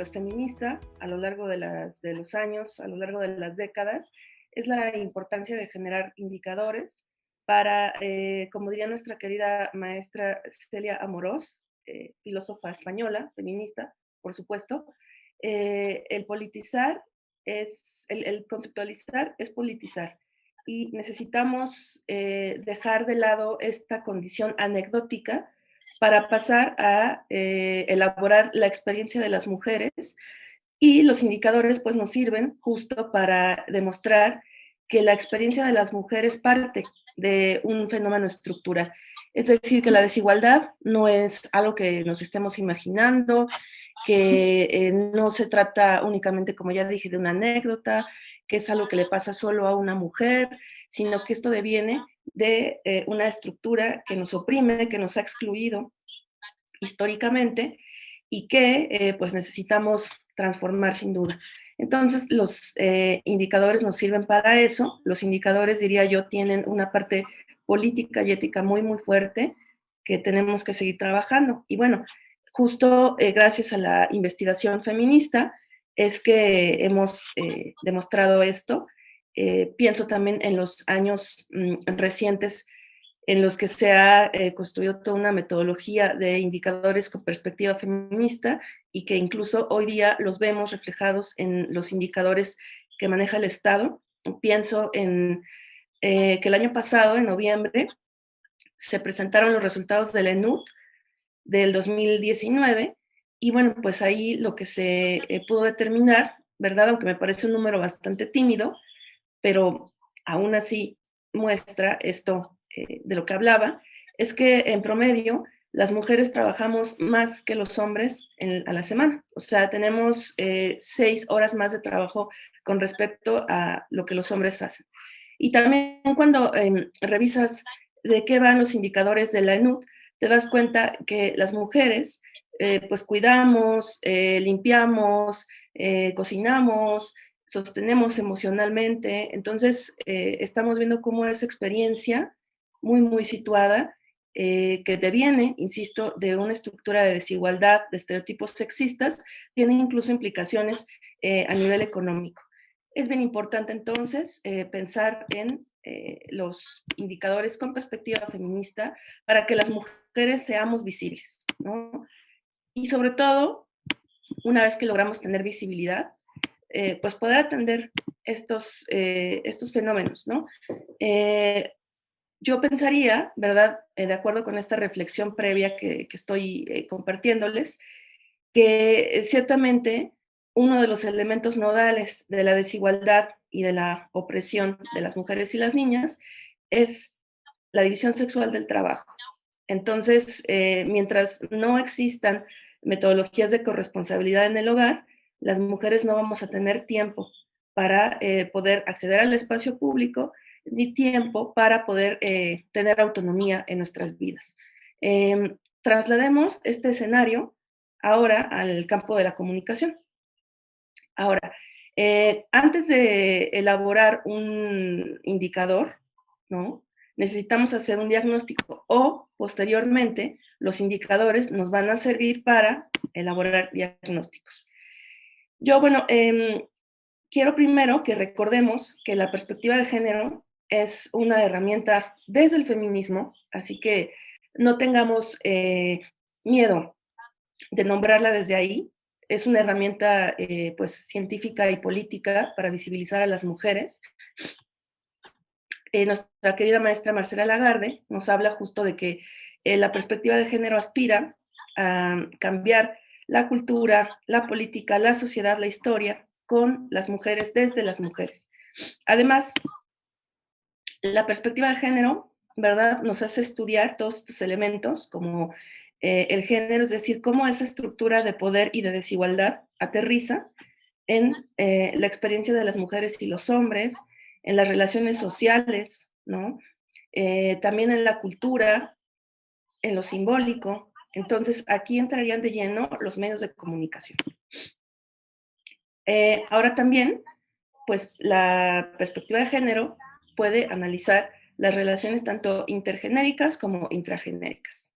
pues, feminista a lo largo de los años, a lo largo de las décadas, es la importancia de generar indicadores para, como diría nuestra querida maestra Celia Amorós, filósofa española, feminista, por supuesto, el politizar el conceptualizar es politizar y necesitamos dejar de lado esta condición anecdótica para pasar a elaborar la experiencia de las mujeres, y los indicadores pues nos sirven justo para demostrar que la experiencia de las mujeres parte de un fenómeno estructural. Es decir, que la desigualdad no es algo que nos estemos imaginando, que no se trata únicamente, como ya dije, de una anécdota, que es algo que le pasa solo a una mujer, sino que esto deviene de una estructura que nos oprime, que nos ha excluido históricamente y que pues necesitamos transformar sin duda. Entonces, los indicadores nos sirven para eso. Los indicadores, diría yo, tienen una parte política y ética muy, muy fuerte que tenemos que seguir trabajando. Y bueno, justo gracias a la investigación feminista es que hemos demostrado esto. Pienso también en los años recientes en los que se ha construido toda una metodología de indicadores con perspectiva feminista y que incluso hoy día los vemos reflejados en los indicadores que maneja el Estado. Pienso en que el año pasado, en noviembre, se presentaron los resultados del ENUD del 2019 y bueno, pues ahí lo que se pudo determinar, ¿verdad? Aunque me parece un número bastante tímido, pero aún así muestra esto de lo que hablaba, es que en promedio las mujeres trabajamos más que los hombres a la semana. O sea, tenemos 6 horas más de trabajo con respecto a lo que los hombres hacen. Y también cuando revisas de qué van los indicadores de la ENUD, te das cuenta que las mujeres pues cuidamos, limpiamos, cocinamos, sostenemos emocionalmente. Entonces, estamos viendo cómo esa experiencia muy, muy situada, que deviene, insisto, de una estructura de desigualdad, de estereotipos sexistas, tiene incluso implicaciones a nivel económico. Es bien importante entonces pensar en los indicadores con perspectiva feminista para que las mujeres seamos visibles, ¿no? Y sobre todo, una vez que logramos tener visibilidad, pues poder atender estos fenómenos, ¿no? Eh, yo pensaría, ¿verdad? De acuerdo con esta reflexión previa que estoy compartiéndoles, que ciertamente uno de los elementos nodales de la desigualdad y de la opresión de las mujeres y las niñas es la división sexual del trabajo. Entonces, mientras no existan metodologías de corresponsabilidad en el hogar, las mujeres no vamos a tener tiempo para poder acceder al espacio público, ni tiempo para poder tener autonomía en nuestras vidas. Traslademos este escenario ahora al campo de la comunicación. Ahora, antes de elaborar un indicador, ¿no? Necesitamos hacer un diagnóstico o posteriormente los indicadores nos van a servir para elaborar diagnósticos. Yo, bueno, quiero primero que recordemos que la perspectiva de género es una herramienta desde el feminismo, así que no tengamos miedo de nombrarla desde ahí. Es una herramienta pues científica y política para visibilizar a las mujeres. Nuestra querida maestra Marcela Lagarde nos habla justo de que la perspectiva de género aspira a cambiar la cultura, la política, la sociedad, la historia con las mujeres, desde las mujeres. Además, la perspectiva de género, ¿verdad? Nos hace estudiar todos estos elementos como el género, es decir, cómo esa estructura de poder y de desigualdad aterriza en la experiencia de las mujeres y los hombres, en las relaciones sociales, ¿no? También en la cultura, en lo simbólico. Entonces, aquí entrarían de lleno los medios de comunicación. Ahora también, pues la perspectiva de género puede analizar las relaciones tanto intergenéricas como intragenéricas.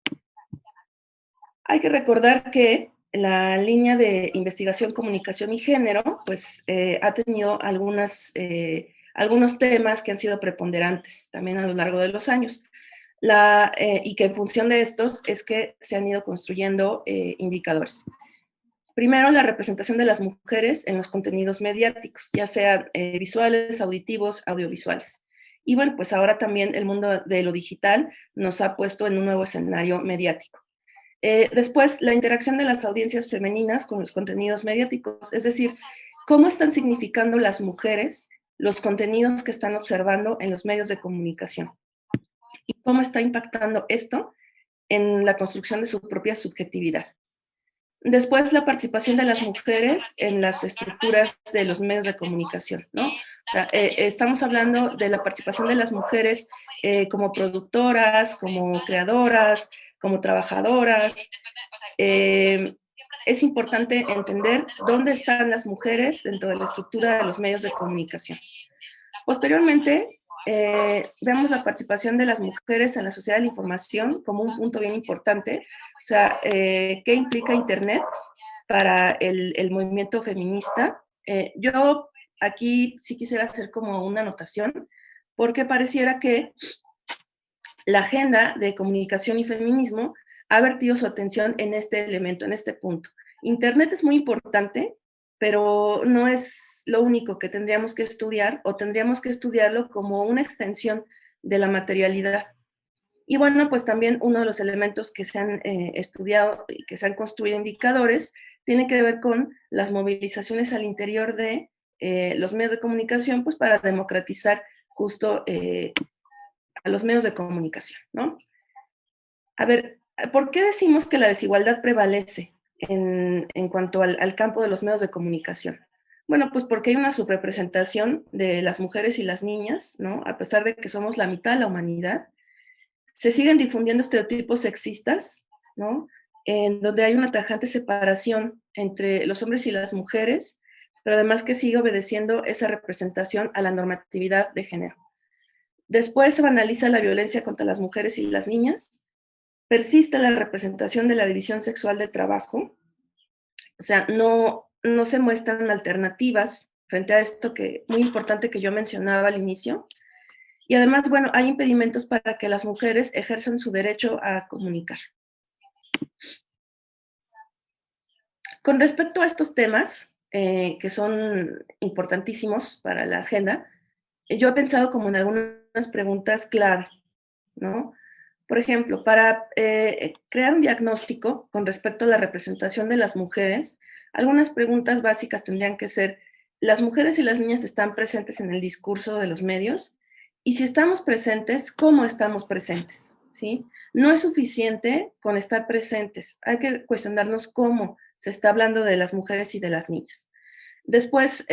Hay que recordar que la línea de investigación, comunicación y género, pues ha tenido algunos temas que han sido preponderantes también a lo largo de los años. Y que en función de estos es que se han ido construyendo indicadores. Primero, la representación de las mujeres en los contenidos mediáticos, ya sean visuales, auditivos, audiovisuales. Y bueno, pues ahora también el mundo de lo digital nos ha puesto en un nuevo escenario mediático. Después, la interacción de las audiencias femeninas con los contenidos mediáticos, es decir, cómo están significando las mujeres los contenidos que están observando en los medios de comunicación y cómo está impactando esto en la construcción de su propia subjetividad. Después, la participación de las mujeres en las estructuras de los medios de comunicación, ¿no? O sea, estamos hablando de la participación de las mujeres como productoras, como creadoras, como trabajadoras. Es importante entender dónde están las mujeres dentro de la estructura de los medios de comunicación. Posteriormente, vemos la participación de las mujeres en la sociedad de la información como un punto bien importante. O sea, ¿qué implica Internet para el movimiento feminista? Yo aquí sí quisiera hacer como una anotación, porque pareciera que la agenda de comunicación y feminismo ha vertido su atención en este elemento, en este punto. Internet es muy importante, pero no es lo único que tendríamos que estudiar, o tendríamos que estudiarlo como una extensión de la materialidad. Y bueno, pues también uno de los elementos que se han estudiado y que se han construido indicadores tiene que ver con las movilizaciones al interior de los medios de comunicación, pues para democratizar justo a los medios de comunicación, ¿no? A ver, ¿por qué decimos que la desigualdad prevalece en cuanto al campo de los medios de comunicación? Bueno, pues porque hay una subrepresentación de las mujeres y las niñas, ¿no? A pesar de que somos la mitad de la humanidad, se siguen difundiendo estereotipos sexistas, ¿no? En donde hay una tajante separación entre los hombres y las mujeres, pero además que sigue obedeciendo esa representación a la normatividad de género. Después se banaliza la violencia contra las mujeres y las niñas, persiste la representación de la división sexual del trabajo, o sea, no se muestran alternativas frente a esto que muy importante que yo mencionaba al inicio. Y además, bueno, hay impedimentos para que las mujeres ejerzan su derecho a comunicar. Con respecto a estos temas, que son importantísimos para la agenda, yo he pensado como en algunas preguntas clave, ¿no? Por ejemplo, para crear un diagnóstico con respecto a la representación de las mujeres, algunas preguntas básicas tendrían que ser, ¿las mujeres y las niñas están presentes en el discurso de los medios? Y si estamos presentes, ¿cómo estamos presentes? ¿Sí? No es suficiente con estar presentes, hay que cuestionarnos cómo se está hablando de las mujeres y de las niñas. Después,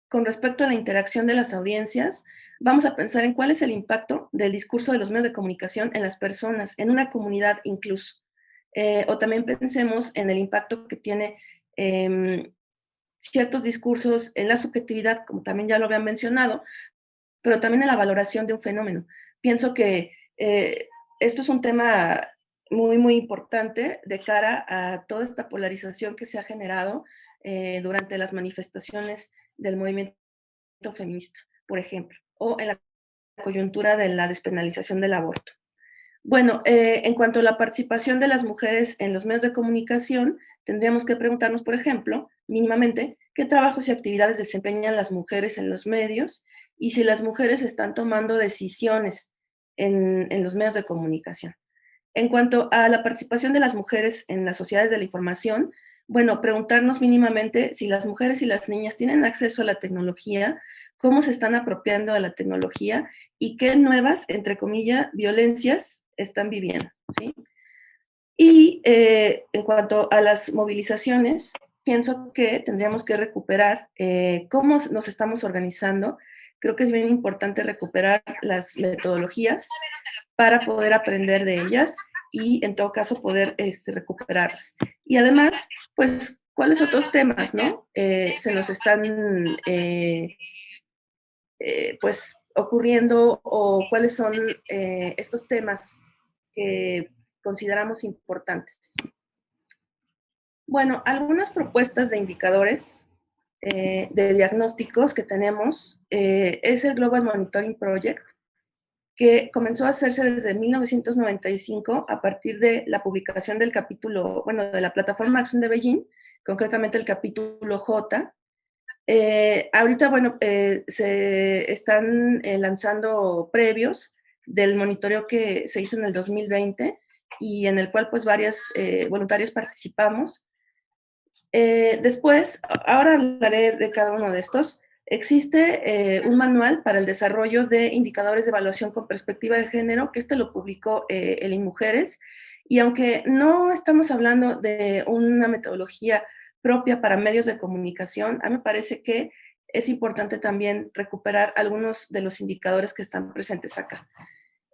con respecto a la interacción de las audiencias, vamos a pensar en cuál es el impacto del discurso de los medios de comunicación en las personas, en una comunidad incluso. O también pensemos en el impacto que tiene ciertos discursos en la subjetividad, como también ya lo habían mencionado, pero también en la valoración de un fenómeno. Pienso que esto es un tema muy, muy importante de cara a toda esta polarización que se ha generado durante las manifestaciones del movimiento feminista, por ejemplo, o en la coyuntura de la despenalización del aborto. Bueno, en cuanto a la participación de las mujeres en los medios de comunicación, tendríamos que preguntarnos, por ejemplo, mínimamente, qué trabajos y actividades desempeñan las mujeres en los medios y si las mujeres están tomando decisiones en los medios de comunicación. En cuanto a la participación de las mujeres en las sociedades de la información, bueno, preguntarnos mínimamente si las mujeres y las niñas tienen acceso a la tecnología, cómo se están apropiando de la tecnología y qué nuevas, entre comillas, violencias están viviendo, ¿sí? Y en cuanto a las movilizaciones, pienso que tendríamos que recuperar cómo nos estamos organizando. Creo que es bien importante recuperar las metodologías para poder aprender de ellas y en todo caso poder recuperarlas. Y además, pues, ¿cuáles otros temas, no? Se nos están, pues, ocurriendo o cuáles son estos temas que consideramos importantes. Bueno, algunas propuestas de indicadores de diagnósticos que tenemos es el Global Monitoring Project, que comenzó a hacerse desde 1995 a partir de la publicación del capítulo, bueno, de la plataforma Acción de Beijing, concretamente el capítulo J. Ahorita, bueno, se están lanzando previos del monitoreo que se hizo en el 2020 y en el cual pues varios voluntarios participamos. Después, ahora hablaré de cada uno de estos. Existe un manual para el desarrollo de indicadores de evaluación con perspectiva de género, que este lo publicó el INMujeres, y aunque no estamos hablando de una metodología propia para medios de comunicación, a mí me parece que es importante también recuperar algunos de los indicadores que están presentes acá.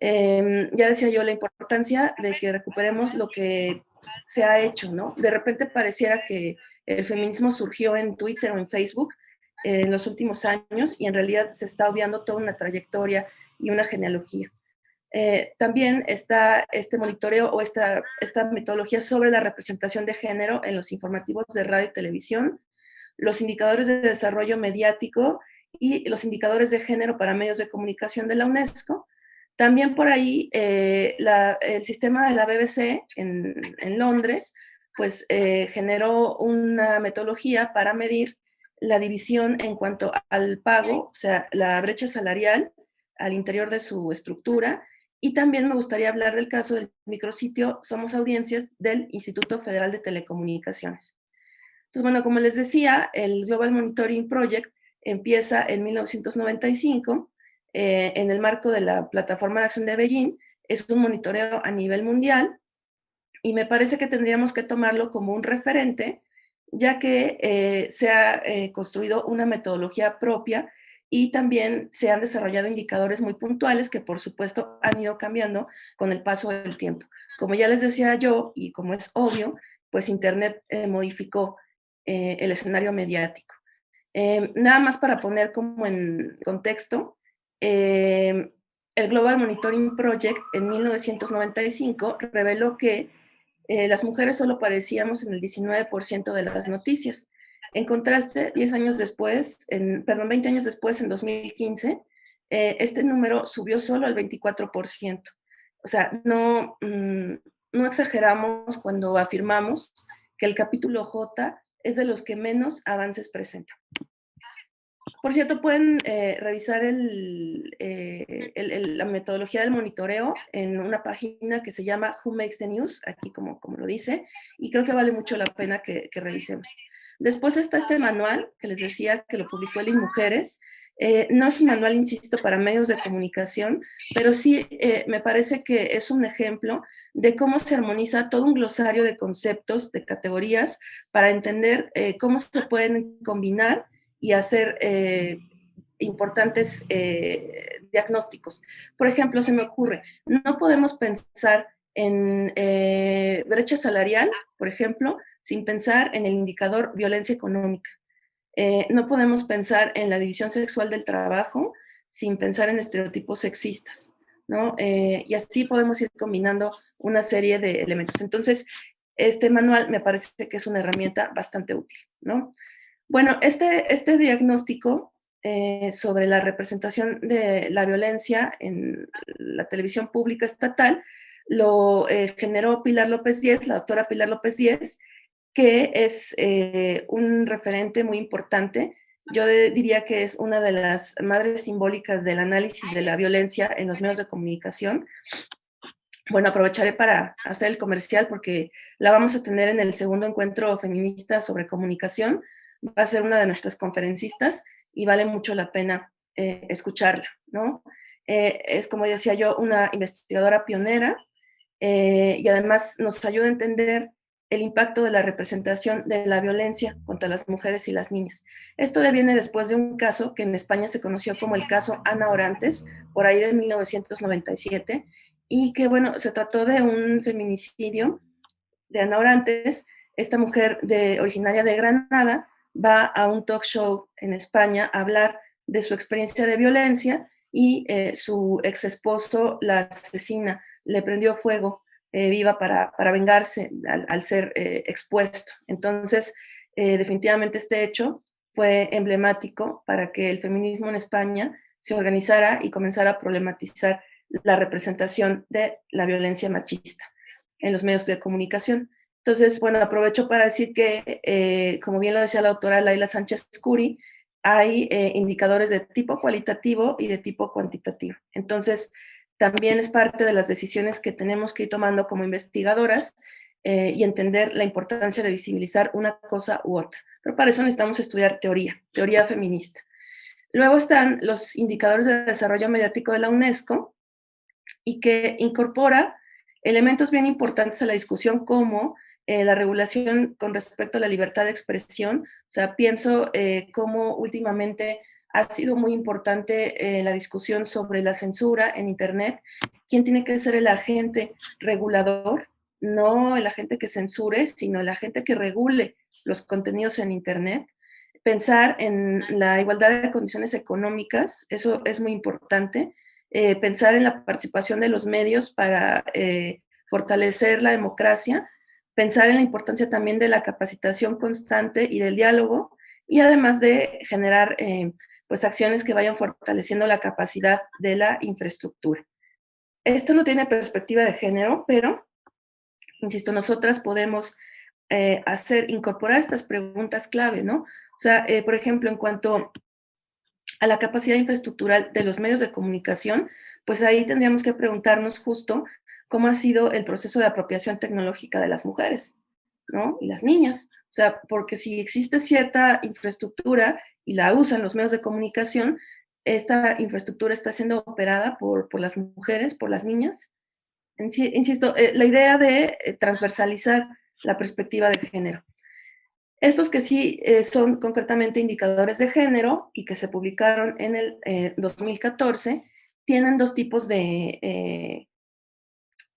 Ya decía yo la importancia de que recuperemos lo que se ha hecho, ¿no? De repente pareciera que el feminismo surgió en Twitter o en Facebook en los últimos años y en realidad se está obviando toda una trayectoria y una genealogía. También está este monitoreo o esta metodología sobre la representación de género en los informativos de radio y televisión, los indicadores de desarrollo mediático y los indicadores de género para medios de comunicación de la UNESCO. También por ahí el sistema de la BBC en Londres pues generó una metodología para medir la división en cuanto al pago, o sea, la brecha salarial al interior de su estructura. Y también me gustaría hablar del caso del micrositio Somos Audiencias del Instituto Federal de Telecomunicaciones. Entonces, bueno, como les decía, el Global Monitoring Project empieza en 1995 en el marco de la Plataforma de Acción de Beijing. Es un monitoreo a nivel mundial y me parece que tendríamos que tomarlo como un referente, ya que se ha construido una metodología propia y también se han desarrollado indicadores muy puntuales que por supuesto han ido cambiando con el paso del tiempo. Como ya les decía yo, y como es obvio, pues Internet modificó el escenario mediático. Nada más para poner como en contexto, el Global Monitoring Project en 1995 reveló que las mujeres solo aparecíamos en el 19% de las noticias. En contraste, 10 años después, perdón, 20 años después, en 2015, este número subió solo al 24%. O sea, no exageramos cuando afirmamos que el capítulo J es de los que menos avances presenta. Por cierto, pueden revisar la metodología del monitoreo en una página que se llama Who Makes the News, aquí como lo dice, y creo que vale mucho la pena que revisemos. Después está este manual que les decía que lo publicó el INMujeres. No es un manual, insisto, para medios de comunicación, pero sí me parece que es un ejemplo de cómo se armoniza todo un glosario de conceptos, de categorías, para entender cómo se pueden combinar y hacer importantes diagnósticos. Por ejemplo, se me ocurre, no podemos pensar en brecha salarial, por ejemplo, sin pensar en el indicador violencia económica. No podemos pensar en la división sexual del trabajo sin pensar en estereotipos sexistas, ¿no? Y así podemos ir combinando una serie de elementos. Entonces, este manual me parece que es una herramienta bastante útil, ¿no? Bueno, este diagnóstico sobre la representación de la violencia en la televisión pública estatal lo generó Pilar López Díez, la doctora Pilar López Díez, que es un referente muy importante. Yo diría que es una de las madres simbólicas del análisis de la violencia en los medios de comunicación. Bueno, aprovecharé para hacer el comercial porque la vamos a tener en el segundo encuentro feminista sobre comunicación. Va a ser una de nuestras conferencistas y vale mucho la pena escucharla, ¿no? Es, como decía yo, una investigadora pionera y además nos ayuda a entender el impacto de la representación de la violencia contra las mujeres y las niñas. Esto viene después de un caso que en España se conoció como el caso Ana Orantes, por ahí de 1997, y que, bueno, se trató de un feminicidio de Ana Orantes. Esta mujer originaria de Granada va a un talk show en España a hablar de su experiencia de violencia y su ex esposo la asesina, le prendió fuego viva para vengarse al ser expuesto. Entonces, definitivamente este hecho fue emblemático para que el feminismo en España se organizara y comenzara a problematizar la representación de la violencia machista en los medios de comunicación. Entonces, bueno, aprovecho para decir que, como bien lo decía la doctora Laila Sánchez Curi, hay indicadores de tipo cualitativo y de tipo cuantitativo. Entonces, también es parte de las decisiones que tenemos que ir tomando como investigadoras y entender la importancia de visibilizar una cosa u otra. Pero para eso necesitamos estudiar teoría feminista. Luego están los indicadores de desarrollo mediático de la UNESCO y que incorpora elementos bien importantes a la discusión como la regulación con respecto a la libertad de expresión. O sea, pienso cómo últimamente ha sido muy importante la discusión sobre la censura en Internet. ¿Quién tiene que ser el agente regulador? No el agente que censure, sino el agente que regule los contenidos en Internet. Pensar en la igualdad de condiciones económicas, eso es muy importante. Pensar en la participación de los medios para fortalecer la democracia, pensar en la importancia también de la capacitación constante y del diálogo, y además de generar pues acciones que vayan fortaleciendo la capacidad de la infraestructura. Esto no tiene perspectiva de género, pero, insisto, nosotras podemos incorporar estas preguntas clave, ¿no? O sea, por ejemplo, en cuanto a la capacidad infraestructural de los medios de comunicación, pues ahí tendríamos que preguntarnos justo cómo ha sido el proceso de apropiación tecnológica de las mujeres, ¿no? Y las niñas. O sea, porque si existe cierta infraestructura y la usan los medios de comunicación, esta infraestructura está siendo operada por las mujeres, por las niñas. Insisto, la idea de transversalizar la perspectiva de género. Estos que sí son concretamente indicadores de género y que se publicaron en el 2014, tienen dos tipos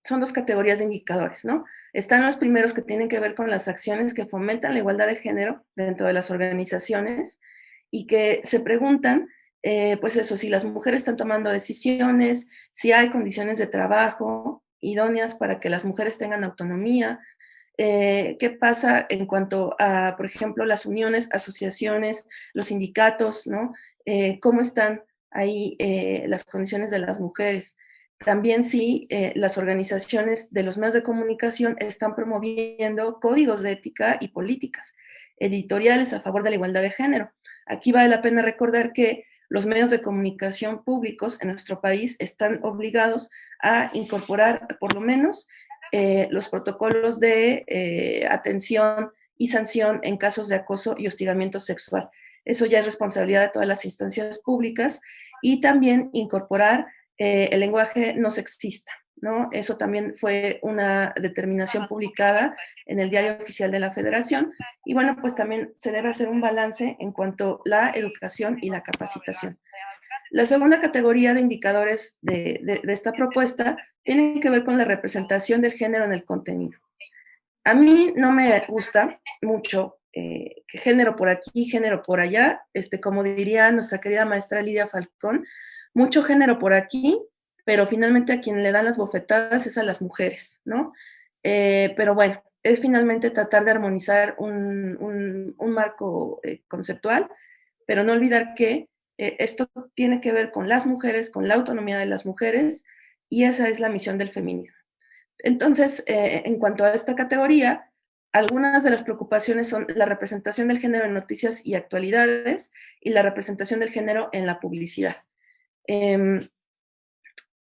son dos categorías de indicadores, ¿no? Están los primeros que tienen que ver con las acciones que fomentan la igualdad de género dentro de las organizaciones y que se preguntan, pues eso, si las mujeres están tomando decisiones, si hay condiciones de trabajo idóneas para que las mujeres tengan autonomía, qué pasa en cuanto a, por ejemplo, las uniones, asociaciones, los sindicatos, ¿no? ¿Cómo están ahí las condiciones de las mujeres? También si las organizaciones de los medios de comunicación están promoviendo códigos de ética y políticas editoriales a favor de la igualdad de género. Aquí vale la pena recordar que los medios de comunicación públicos en nuestro país están obligados a incorporar por lo menos los protocolos de atención y sanción en casos de acoso y hostigamiento sexual. Eso ya es responsabilidad de todas las instancias públicas y también incorporar el lenguaje no sexista, ¿no? Eso también fue una determinación publicada en el Diario Oficial de la Federación y bueno, pues también se debe hacer un balance en cuanto a la educación y la capacitación. La segunda categoría de indicadores de esta propuesta tiene que ver con la representación del género en el contenido. A mí no me gusta mucho que género por aquí, género por allá, como diría nuestra querida maestra Lidia Falcón, mucho género por aquí, pero finalmente a quien le dan las bofetadas es a las mujeres, ¿no? Pero bueno, es finalmente tratar de armonizar un marco conceptual, pero no olvidar que esto tiene que ver con las mujeres, con la autonomía de las mujeres, y esa es la misión del feminismo. Entonces, en cuanto a esta categoría, algunas de las preocupaciones son la representación del género en noticias y actualidades y la representación del género en la publicidad.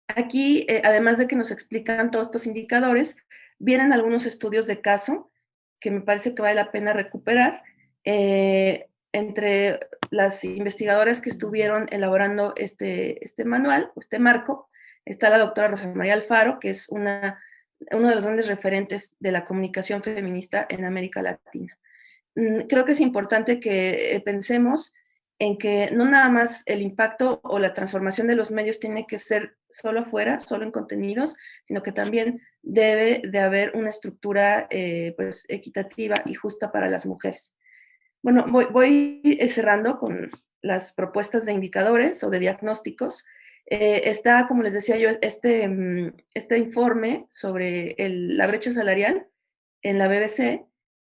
Aquí, además de que nos explican todos estos indicadores, vienen algunos estudios de caso que me parece que vale la pena recuperar. Entre las investigadoras que estuvieron elaborando este manual, este marco, está la doctora Rosa María Alfaro, que es uno de los grandes referentes de la comunicación feminista en América Latina. Creo que es importante que pensemos en que no nada más el impacto o la transformación de los medios tiene que ser solo afuera, solo en contenidos, sino que también debe de haber una estructura pues equitativa y justa para las mujeres. Bueno, voy cerrando con las propuestas de indicadores o de diagnósticos. Está, como les decía yo, este informe sobre la brecha salarial en la BBC,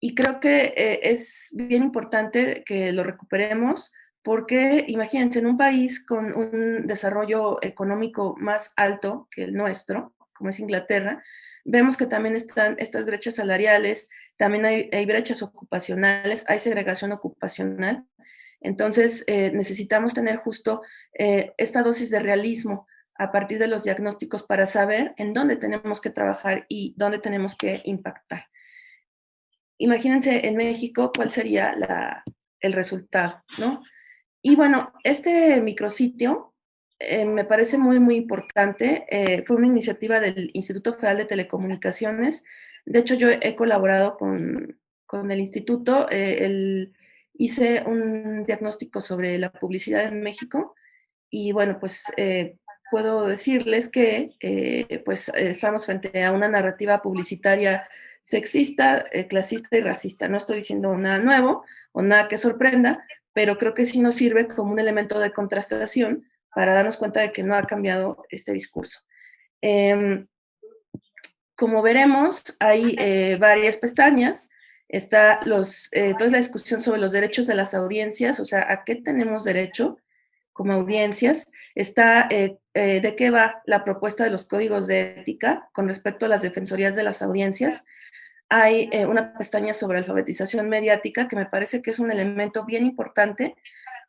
y creo que es bien importante que lo recuperemos porque imagínense, en un país con un desarrollo económico más alto que el nuestro, como es Inglaterra, vemos que también están estas brechas salariales, también hay brechas ocupacionales, hay segregación ocupacional. Entonces, necesitamos tener justo esta dosis de realismo a partir de los diagnósticos para saber en dónde tenemos que trabajar y dónde tenemos que impactar. Imagínense en México cuál sería el resultado, ¿no? Y bueno, este micrositio me parece muy, muy importante. Fue una iniciativa del Instituto Federal de Telecomunicaciones. De hecho, yo he colaborado con el instituto. Hice un diagnóstico sobre la publicidad en México y bueno, pues puedo decirles que estamos frente a una narrativa publicitaria sexista, clasista y racista. No estoy diciendo nada nuevo o nada que sorprenda, pero creo que sí nos sirve como un elemento de contrastación para darnos cuenta de que no ha cambiado este discurso. Eh, Como veremos, hay varias pestañas. Está toda la discusión sobre los derechos de las audiencias, o sea, a qué tenemos derecho como audiencias. Está de qué va la propuesta de los códigos de ética con respecto a las defensorías de las audiencias. Hay una pestaña sobre alfabetización mediática que me parece que es un elemento bien importante.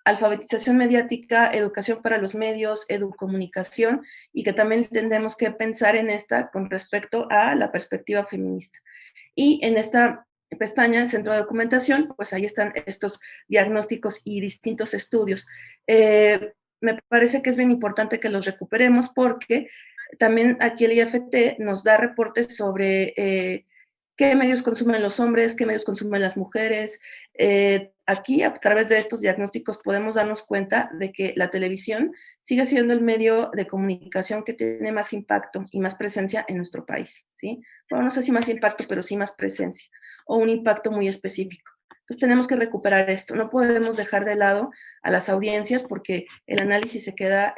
Alfabetización mediática, educación para los medios, educomunicación, y que también tendremos que pensar en esta con respecto a la perspectiva feminista. Y en esta pestaña, el centro de documentación, pues ahí están estos diagnósticos y distintos estudios. Me parece que es bien importante que los recuperemos porque también aquí el IFT nos da reportes sobre qué medios consumen los hombres, qué medios consumen las mujeres. Aquí, a través de estos diagnósticos, podemos darnos cuenta de que la televisión sigue siendo el medio de comunicación que tiene más impacto y más presencia en nuestro país, ¿sí? Bueno, no sé si más impacto, pero sí más presencia, o un impacto muy específico. Entonces tenemos que recuperar esto. No podemos dejar de lado a las audiencias porque el análisis se queda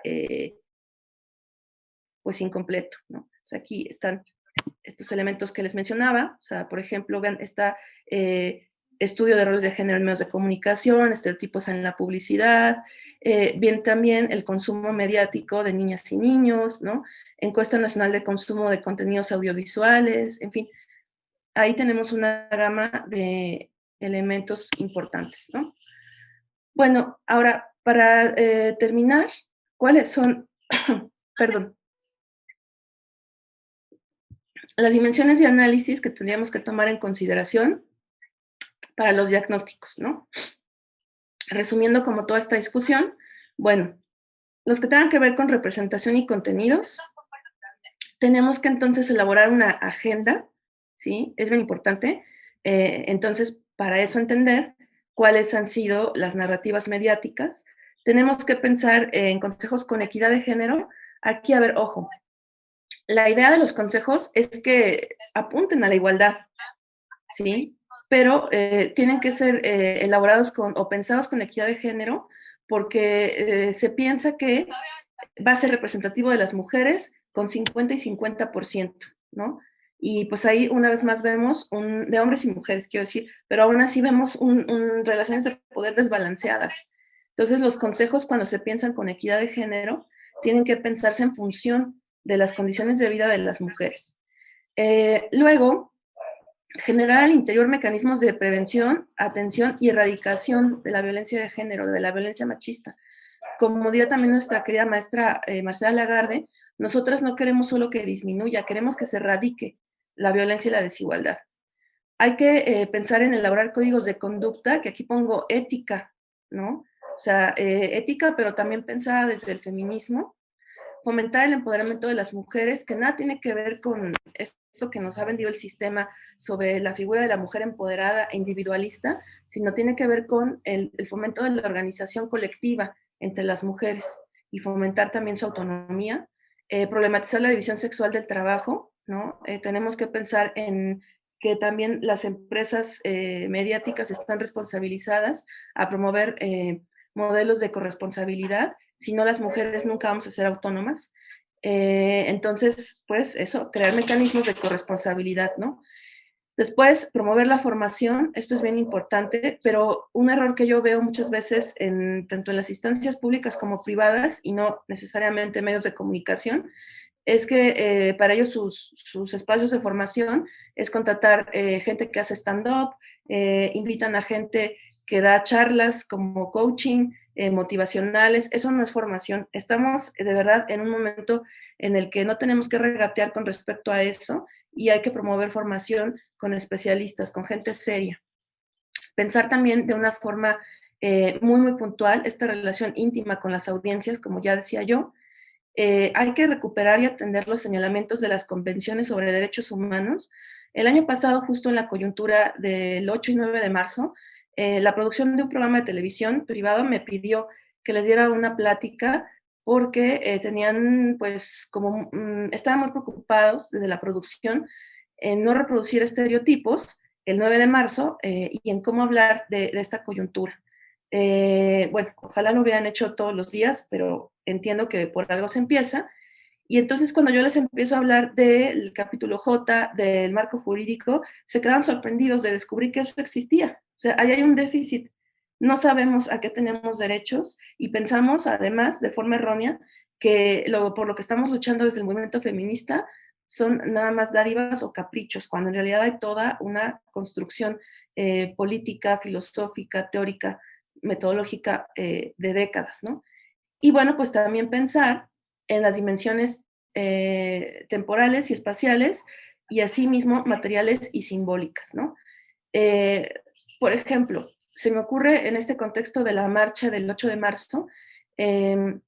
pues incompleto, ¿no? O sea, aquí están estos elementos que les mencionaba, o sea, por ejemplo, vean, está estudio de roles de género en medios de comunicación, estereotipos en la publicidad, bien también el consumo mediático de niñas y niños, ¿no? Encuesta Nacional de Consumo de Contenidos Audiovisuales, en fin, ahí tenemos una gama de elementos importantes, ¿no? Bueno, ahora, para terminar, ¿cuáles son, perdón, las dimensiones de análisis que tendríamos que tomar en consideración para los diagnósticos, ¿no? Resumiendo como toda esta discusión, bueno, los que tengan que ver con representación y contenidos, tenemos que entonces elaborar una agenda, ¿sí? Es bien importante. Entonces, para eso entender cuáles han sido las narrativas mediáticas, tenemos que pensar en consejos con equidad de género. Aquí, a ver, ojo, la idea de los consejos es que apunten a la igualdad, ¿sí? Pero tienen que ser elaborados o pensados con equidad de género porque se piensa que va a ser representativo de las mujeres con 50 y 50%, ¿no? Y pues ahí una vez más vemos de hombres y mujeres, quiero decir, pero aún así vemos relaciones de poder desbalanceadas. Entonces los consejos cuando se piensan con equidad de género tienen que pensarse en función de las condiciones de vida de las mujeres. Luego, generar al interior mecanismos de prevención, atención y erradicación de la violencia de género, de la violencia machista. Como diría también nuestra querida maestra Marcela Lagarde, nosotras no queremos solo que disminuya, queremos que se erradique la violencia y la desigualdad. Hay que pensar en elaborar códigos de conducta, que aquí pongo ética, ¿no? O sea, ética, pero también pensada desde el feminismo, fomentar el empoderamiento de las mujeres, que nada tiene que ver con esto que nos ha vendido el sistema sobre la figura de la mujer empoderada e individualista, sino tiene que ver con el fomento de la organización colectiva entre las mujeres y fomentar también su autonomía, problematizar la división sexual del trabajo, ¿no? Tenemos que pensar en que también las empresas mediáticas están responsabilizadas a promover modelos de corresponsabilidad si no las mujeres nunca vamos a ser autónomas. Entonces, pues eso, crear mecanismos de corresponsabilidad, ¿no? Después, promover la formación, esto es bien importante, pero un error que yo veo muchas veces tanto en las instancias públicas como privadas, y no necesariamente medios de comunicación, es que para ellos sus espacios de formación es contratar gente que hace stand-up, invitan a gente que da charlas como coaching, motivacionales. Eso no es formación. Estamos de verdad en un momento en el que no tenemos que regatear con respecto a eso y hay que promover formación con especialistas, con gente seria. Pensar también de una forma muy, muy puntual esta relación íntima con las audiencias, como ya decía yo. Hay que recuperar y atender los señalamientos de las convenciones sobre derechos humanos. El año pasado, justo en la coyuntura del 8 y 9 de marzo, la producción de un programa de televisión privado me pidió que les diera una plática porque tenían, pues, como estaban muy preocupados desde la producción en no reproducir estereotipos el 9 de marzo y en cómo hablar de esta coyuntura. Bueno, ojalá lo hubieran hecho todos los días, pero entiendo que por algo se empieza. Y entonces cuando yo les empiezo a hablar del capítulo J, del marco jurídico, se quedan sorprendidos de descubrir que eso existía. O sea, ahí hay un déficit. No sabemos a qué tenemos derechos y pensamos, además, de forma errónea, que por lo que estamos luchando desde el movimiento feminista son nada más dádivas o caprichos, cuando en realidad hay toda una construcción política, filosófica, teórica, metodológica de décadas, ¿no? Y bueno, pues también pensar en las dimensiones temporales y espaciales y asimismo materiales y simbólicas, ¿no? Eh, por ejemplo, se me ocurre en este contexto de la marcha del 8 de marzo, eh,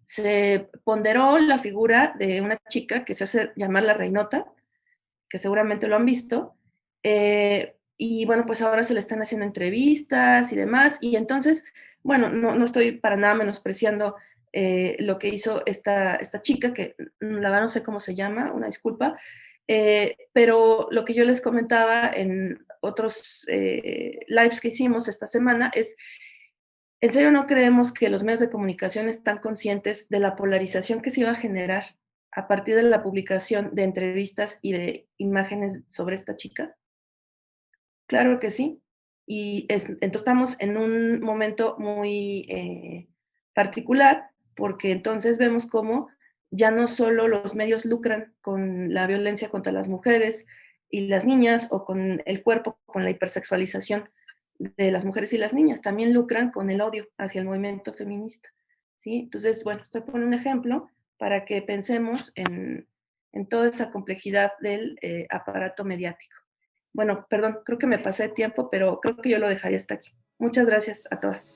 se ponderó la figura de una chica que se hace llamar la Reinota, que seguramente lo han visto, y bueno, pues ahora se le están haciendo entrevistas y demás, y entonces, bueno, no estoy para nada menospreciando lo que hizo esta chica, que la verdad no sé cómo se llama, una disculpa, pero lo que yo les comentaba en otros lives que hicimos esta semana es, ¿en serio no creemos que los medios de comunicación están conscientes de la polarización que se iba a generar a partir de la publicación de entrevistas y de imágenes sobre esta chica? Claro que sí. Y entonces estamos en un momento muy particular, porque entonces vemos cómo ya no solo los medios lucran con la violencia contra las mujeres y las niñas o con el cuerpo, con la hipersexualización de las mujeres y las niñas, también lucran con el odio hacia el movimiento feminista. ¿Sí? Entonces, bueno, estoy poniendo un ejemplo para que pensemos en toda esa complejidad del aparato mediático. Bueno, perdón, creo que me pasé de tiempo, pero creo que yo lo dejaría hasta aquí. Muchas gracias a todas.